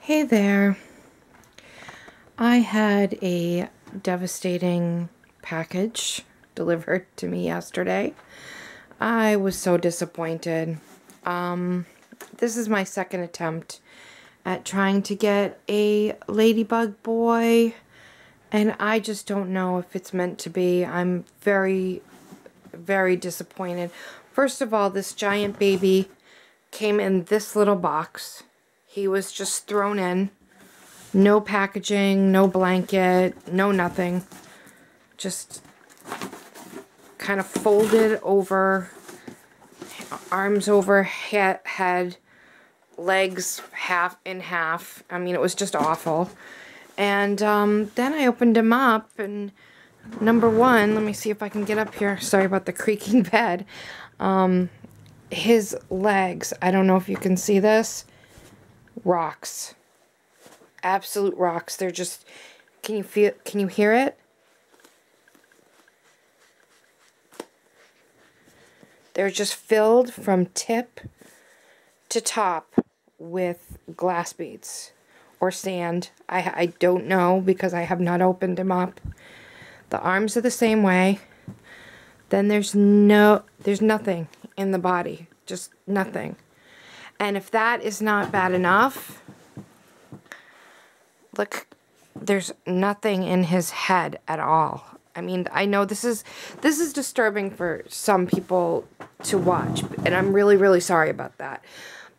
Hey there. I had a devastating package delivered to me yesterday. I was so disappointed. This is my second attempt at trying to get a Ladybug boy, and I just don't know if it's meant to be. I'm very, very disappointed. First of all, this giant baby came in this little box. He was just thrown in. No packaging, no blanket, no nothing. Just kind of folded over, arms over head, legs half in half. I mean, it was just awful. And then I opened him up, and number one, let me see if I can get up here. Sorry about the creaking bed. His legs, I don't know if you can see this, rocks. Absolute rocks. They're just, can you hear it? They're just filled from tip to top with glass beads or sand. I don't know because I have not opened him up. The arms are the same way. Then there's nothing in the body, just nothing. And if that is not bad enough, look, there's nothing in his head at all. I mean, I know this is disturbing for some people to watch, and I'm really, really sorry about that.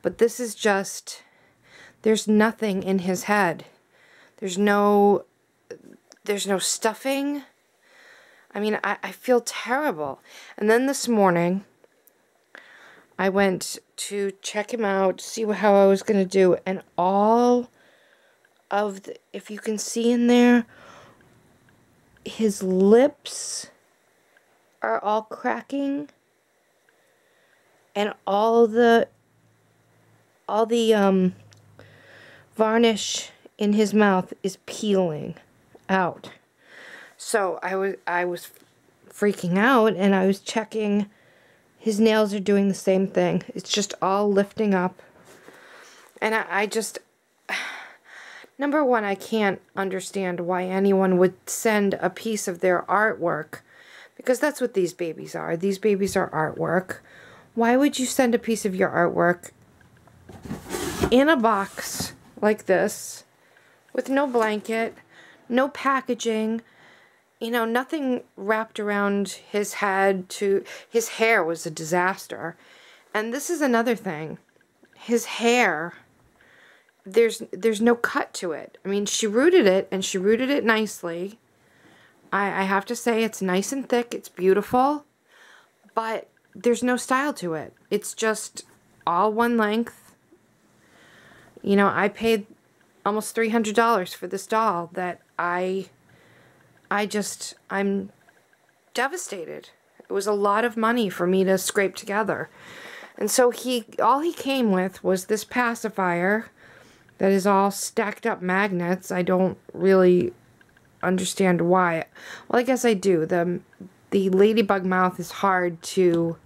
But this is just, there's nothing in his head. There's no stuffing. I mean, I feel terrible. And then this morning, I went to check him out, see how I was going to do, and all of the, if you can see in there, his lips are all cracking, and all the varnish in his mouth is peeling out. So I was freaking out, and I was checking. His nails are doing the same thing. It's just all lifting up. And I just, number one, I can't understand why anyone would send a piece of their artwork, because that's what these babies are. These babies are artwork. Why would you send a piece of your artwork in a box like this with no blanket, no packaging, you know, nothing wrapped around his head? His hair was a disaster. And this is another thing. His hair, there's no cut to it. I mean, she rooted it, and she rooted it nicely. I have to say, it's nice and thick. It's beautiful. But there's no style to it. It's just all one length. You know, I paid almost $300 for this doll that I'm devastated. It was a lot of money for me to scrape together. And so all he came with was this pacifier that is all stacked up magnets. I don't really understand why. Well, I guess I do. The Ladybug mouth is hard to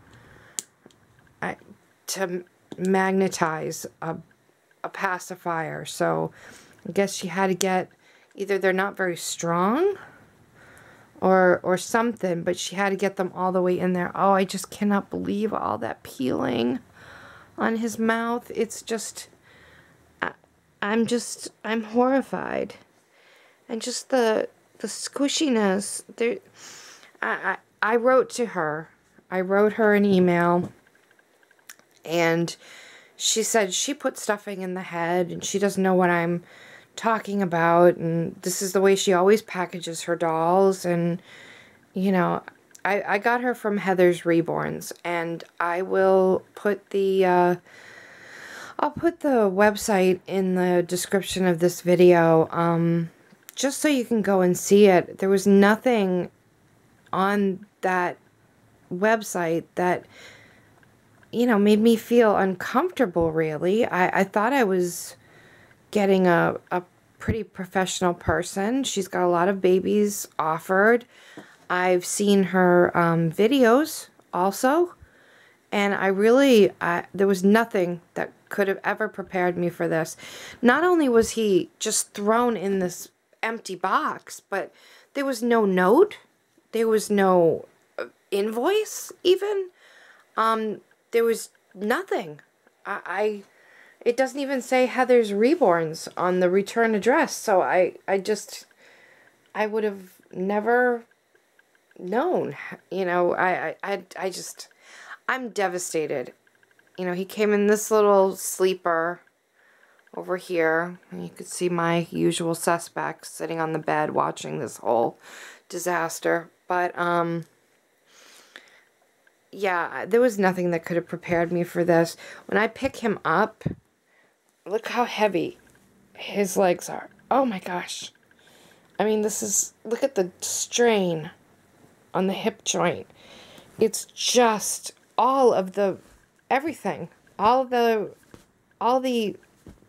magnetize a pacifier. So I guess she had to get, either they're not very strong or something, but she had to get them all the way in there. Oh, I just cannot believe all that peeling on his mouth. It's just, I'm horrified. And just the squishiness. There, I wrote to her. I wrote her an email, and she said she put stuffing in the head, and she doesn't know what I'm talking about, and this is the way she always packages her dolls. And you know, I got her from Heather's Reborns, and I will put the I'll put the website in the description of this video, just so you can go and see it. There was nothing on that website that, you know, made me feel uncomfortable, really. I thought I was getting a pretty professional person. She's got a lot of babies offered. I've seen her videos also, And I really, there was nothing that could have ever prepared me for this. Not only was he just thrown in this empty box, but there was no note. There was no invoice even. There was nothing. It doesn't even say Heather's Reborns on the return address. So I would have never known, you know. I'm devastated. You know, he came in this little sleeper over here, and you could see my usual suspects sitting on the bed watching this whole disaster. But yeah, there was nothing that could have prepared me for this. When I pick him up, look how heavy his legs are. Oh my gosh. I mean, look at the strain on the hip joint. It's just all of the, everything. All the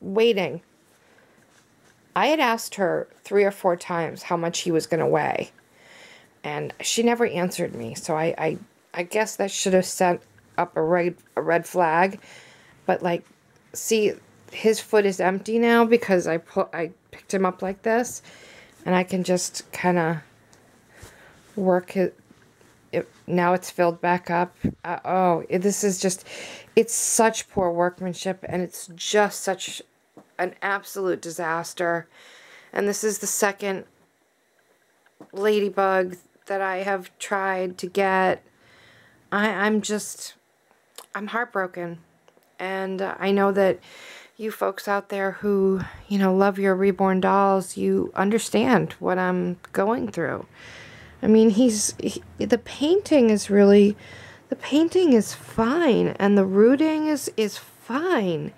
weighting. I had asked her 3 or 4 times how much he was going to weigh. And she never answered me. So I guess that should have set up a red flag. But like, see, his foot is empty now because I picked him up like this. And I can just kind of work it. Now it's filled back up. This is just, it's such poor workmanship. And it's just such an absolute disaster. And this is the second Ladybug that I have tried to get. I'm heartbroken. And I know that you folks out there who, you know, love your reborn dolls, you understand what I'm going through. I mean, the painting is fine, and the rooting is fine.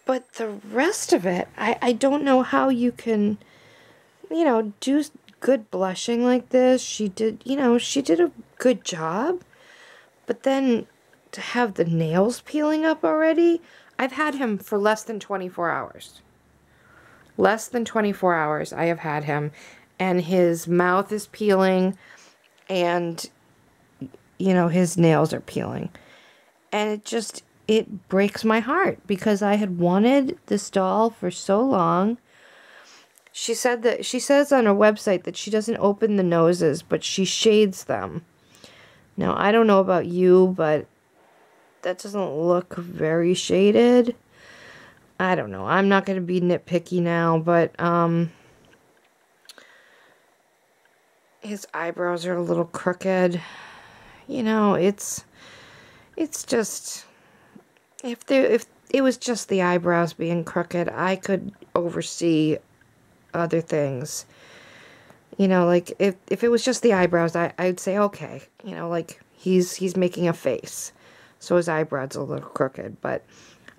But the rest of it, I don't know how you can, you know, do good blushing like this. She did a good job. But then to have the nails peeling up already, I've had him for less than 24 hours. Less than 24 hours I have had him. And his mouth is peeling, and, you know, his nails are peeling. And it breaks my heart, because I had wanted this doll for so long. She says on her website that she doesn't open the noses, but she shades them. Now, I don't know about you, but that doesn't look very shaded. I don't know. I'm not going to be nitpicky now, but, his eyebrows are a little crooked. You know, it's just, if it was just the eyebrows being crooked, I could oversee other things. You know, like if it was just the eyebrows, I'd say okay. You know, like he's making a face, so his eyebrows are a little crooked. But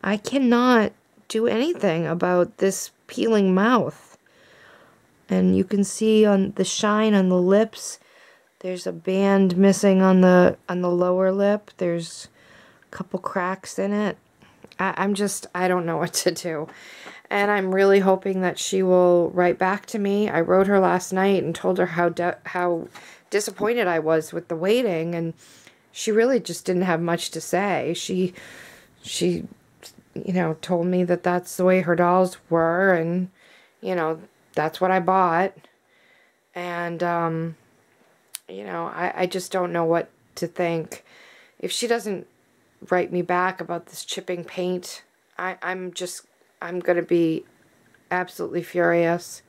I cannot do anything about this peeling mouth. And you can see on the shine on the lips, there's a band missing on the lower lip. There's a couple cracks in it. I don't know what to do. And I'm really hoping that she will write back to me. I wrote her last night and told her how disappointed I was with the waiting, and she really just didn't have much to say. She you know, told me that that's the way her dolls were, and, you know, that's what I bought. And, you know, I just don't know what to think. If she doesn't write me back about this chipping paint, I'm going to be absolutely furious.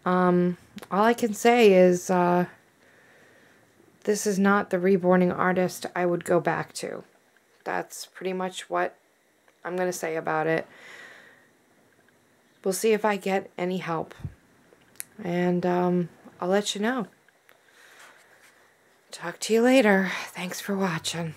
All I can say is, this is not the reborning artist I would go back to. That's pretty much what I'm going to say about it. We'll see if I get any help. And I'll let you know. Talk to you later. Thanks for watching.